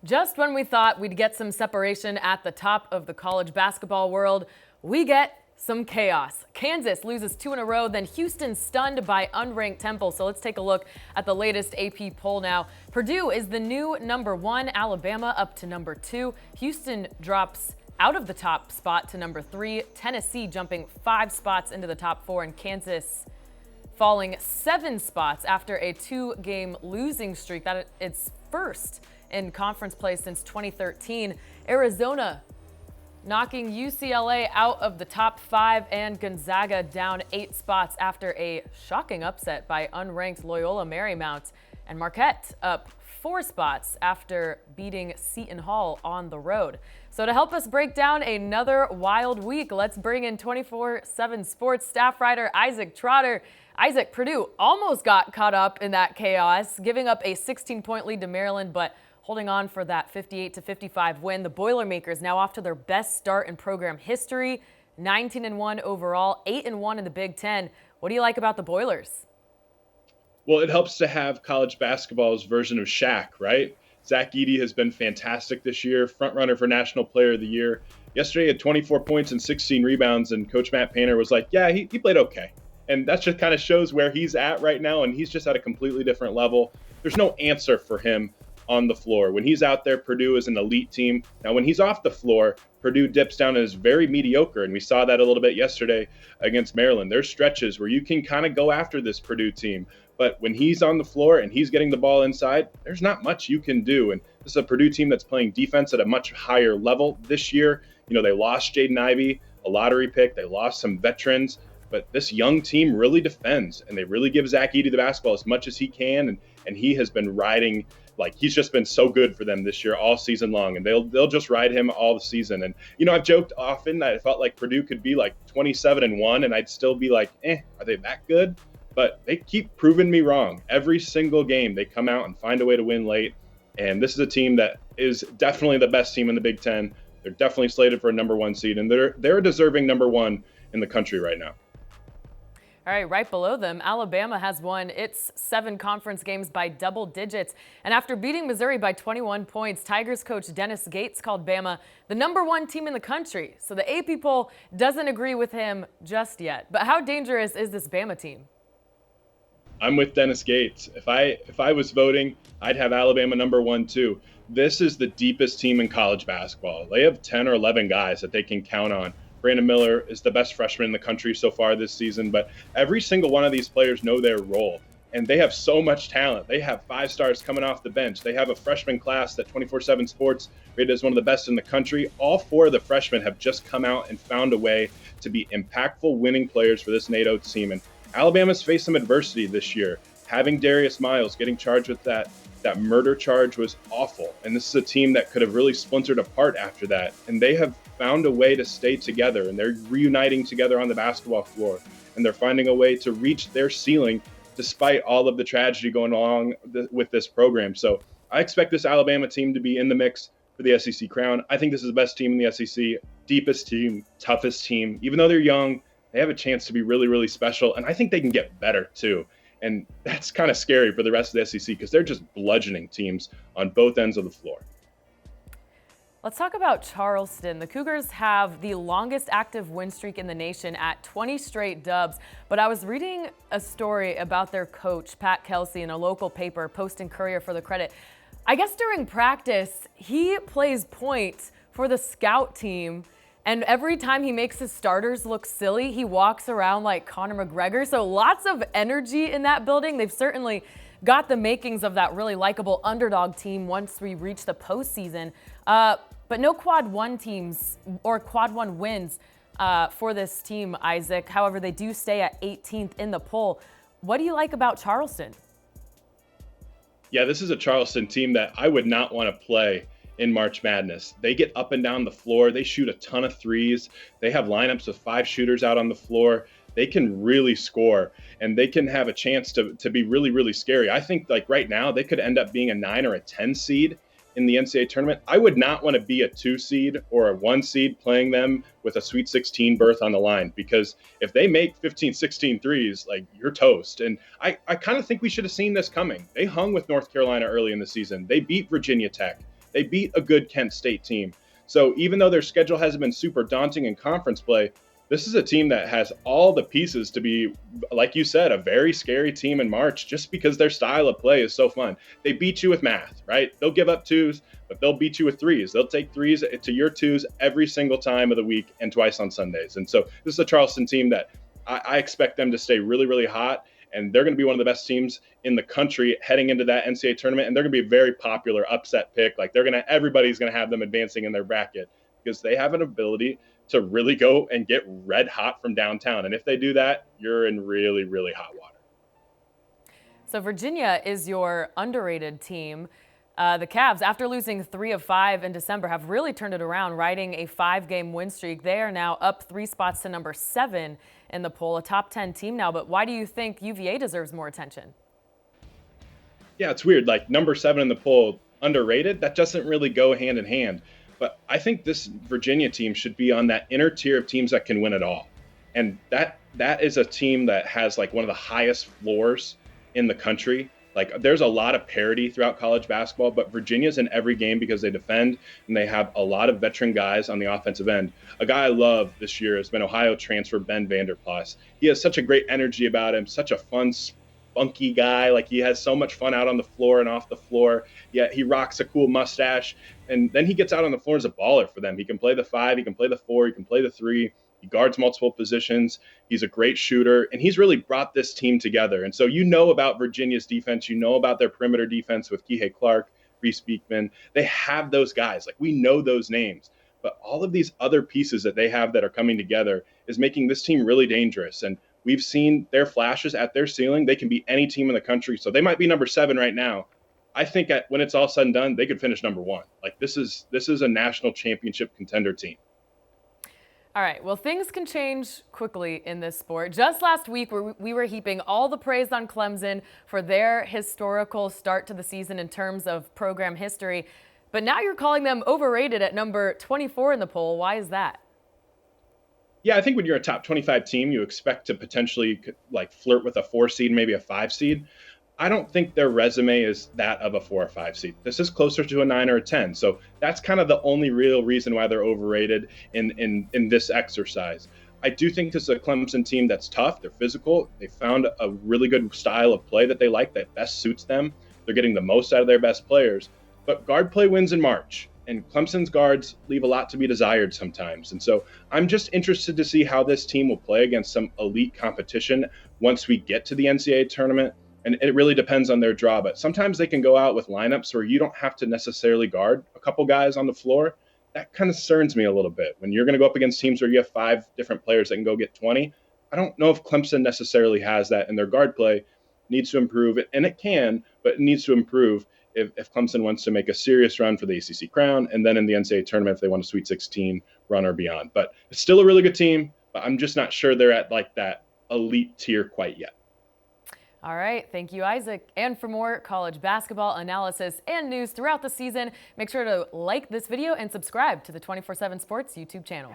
Just when we thought we'd get some separation at the top of the college basketball world, we get some chaos. Kansas loses 2 in a row, then Houston stunned by unranked Temple. So let's take a look at the latest AP poll now. Purdue is the new number 1, Alabama up to number 2. Houston drops out of the top spot to number 3. Tennessee jumping 5 spots into the top 4, and Kansas falling 7 spots after a 2-game losing streak. That it's first in conference play since 2013. Arizona knocking UCLA out of the top 5, and Gonzaga down 8 spots after a shocking upset by unranked Loyola Marymount. And Marquette up 4 spots after beating Seton Hall on the road. So to help us break down another wild week, let's bring in 24/7 Sports staff writer Isaac Trotter. Isaac, Purdue almost got caught up in that chaos, giving up a 16-point lead to Maryland, but holding on for that 58-55 win. The Boilermakers now off to their best start in program history, 19-1 overall, 8-1 in the Big Ten. What do you like about the Boilers? Well, it helps to have college basketball's version of Shaq, right? Zach Edey has been fantastic this year, front runner for National Player of the Year. Yesterday he had 24 points and 16 rebounds, and Coach Matt Painter was like, yeah, he played okay. And that just kind of shows where he's at right now, and he's just at a completely different level. There's no answer for him on the floor. When he's out there, Purdue is an elite team. Now, when he's off the floor, Purdue dips down and is very mediocre, and we saw that a little bit yesterday against Maryland. There's stretches where you can kind of go after this Purdue team, but when he's on the floor and he's getting the ball inside, there's not much you can do. And this is a Purdue team that's playing defense at a much higher level this year. You know, they lost Jaden Ivey, a lottery pick. They lost some veterans, but this young team really defends, and they really give Zach Edey the basketball as much as he can, and he has been riding. Like, he's just been so good for them this year all season long, and they'll just ride him all the season. And, you know, I've joked often that I felt like Purdue could be like 27-1, and I'd still be like, are they that good? But they keep proving me wrong. Every single game, they come out and find a way to win late. And this is a team that is definitely the best team in the Big Ten. They're definitely slated for a number 1 seed, and they're a deserving number 1 in the country right now. All right, right below them, Alabama has won its 7 conference games by double digits. And after beating Missouri by 21 points, Tigers coach Dennis Gates called Bama the number 1 team in the country. So the AP poll doesn't agree with him just yet. But how dangerous is this Bama team? I'm with Dennis Gates. If I was voting, I'd have Alabama number 1 too. This is the deepest team in college basketball. They have 10 or 11 guys that they can count on. Brandon Miller is the best freshman in the country so far this season, but every single one of these players know their role, and they have so much talent. They have 5 stars coming off the bench. They have a freshman class that 24/7 Sports rated as one of the best in the country. All 4 of the freshmen have just come out and found a way to be impactful winning players for this NATO team. And Alabama's faced some adversity this year. Having Darius Miles getting charged with that murder charge was awful. And this is a team that could have really splintered apart after that. And they have found a way to stay together, and they're reuniting together on the basketball floor. And they're finding a way to reach their ceiling despite all of the tragedy going along with this program. So I expect this Alabama team to be in the mix for the SEC crown. I think this is the best team in the SEC, deepest team, toughest team. Even though they're young, they have a chance to be really, really special. And I think they can get better too. And that's kind of scary for the rest of the SEC because they're just bludgeoning teams on both ends of the floor. Let's talk about Charleston. The Cougars have the longest active win streak in the nation at 20 straight dubs. But I was reading a story about their coach, Pat Kelsey, in a local paper, Post and Courier for the credit. I guess during practice, he plays point for the scout team. And every time he makes his starters look silly, he walks around like Conor McGregor. So lots of energy in that building. They've certainly got the makings of that really likable underdog team once we reach the postseason. But no quad 1 teams or quad 1 wins for this team, Isaac. However, they do stay at 18th in the poll. What do you like about Charleston? Yeah, this is a Charleston team that I would not want to play in March Madness. They get up and down the floor. They shoot a ton of threes. They have lineups with 5 shooters out on the floor. They can really score, and they can have a chance to be really, really scary. I think like right now they could end up being a 9 or a 10 seed in the NCAA tournament. I would not want to be a 2 seed or a 1 seed playing them with a Sweet 16 berth on the line, because if they make 15, 16 threes, like, you're toast. And I kind of think we should have seen this coming. They hung with North Carolina early in the season. They beat Virginia Tech. They beat a good Kent State team. So even though their schedule hasn't been super daunting in conference play, this is a team that has all the pieces to be, like you said, a very scary team in March just because their style of play is so fun. They beat you with math, right? They'll give up twos, but they'll beat you with threes. They'll take threes to your twos every single time of the week and twice on Sundays. And so this is a Charleston team that I expect them to stay really, really hot. And they're going to be one of the best teams in the country heading into that NCAA tournament. And they're going to be a very popular upset pick. Like everybody's going to have them advancing in their bracket because they have an ability to really go and get red hot from downtown. And if they do that, you're in really, really hot water. So Virginia is your underrated team. The Cavs, after losing 3 of 5 in December, have really turned it around, riding a 5-game win streak. They are now up 3 spots to number 7 in the poll, a top 10 team now. But why do you think UVA deserves more attention? Yeah, it's weird. Like number 7 in the poll, underrated. That doesn't really go hand in hand. But I think this Virginia team should be on that inner tier of teams that can win it all. And that is a team that has like one of the highest floors in the country. Like there's a lot of parity throughout college basketball, but Virginia's in every game because they defend and they have a lot of veteran guys on the offensive end. A guy I love this year has been Ohio transfer Ben Vanderplas. He has such a great energy about him, such a fun, spunky guy. Like he has so much fun out on the floor and off the floor. Yeah, he rocks a cool mustache. And then he gets out on the floor as a baller for them. He can play the 5, he can play the 4, he can play the 3. He guards multiple positions. He's a great shooter, and he's really brought this team together. And so you know about Virginia's defense. You know about their perimeter defense with Kihei Clark, Reese Beekman. They have those guys. Like we know those names. But all of these other pieces that they have that are coming together is making this team really dangerous. And we've seen their flashes at their ceiling. They can beat any team in the country. So they might be number 7 right now. I think when it's all said and done, they could finish number 1. Like this is a national championship contender team. All right, well, things can change quickly in this sport. Just last week, we were heaping all the praise on Clemson for their historical start to the season in terms of program history. But now you're calling them overrated at number 24 in the poll. Why is that? Yeah, I think when you're a top 25 team, you expect to potentially like flirt with a 4 seed, maybe a 5 seed. I don't think their resume is that of a 4 or 5 seed. This is closer to a 9 or a 10. So that's kind of the only real reason why they're overrated in this exercise. I do think this is a Clemson team that's tough. They're physical. They found a really good style of play that they like that best suits them. They're getting the most out of their best players. But guard play wins in March. And Clemson's guards leave a lot to be desired sometimes. And so I'm just interested to see how this team will play against some elite competition once we get to the NCAA tournament. And it really depends on their draw. But sometimes they can go out with lineups where you don't have to necessarily guard a couple guys on the floor. That kind of concerns me a little bit. When you're going to go up against teams where you have 5 different players that can go get 20, I don't know if Clemson necessarily has that. And their guard play needs to improve. And it can, but it needs to improve if Clemson wants to make a serious run for the ACC crown. And then in the NCAA tournament, if they want a Sweet 16 run or beyond. But it's still a really good team. But I'm just not sure they're at like that elite tier quite yet. All right, thank you, Isaac. And for more college basketball analysis and news throughout the season, make sure to like this video and subscribe to the 24/7 Sports YouTube channel.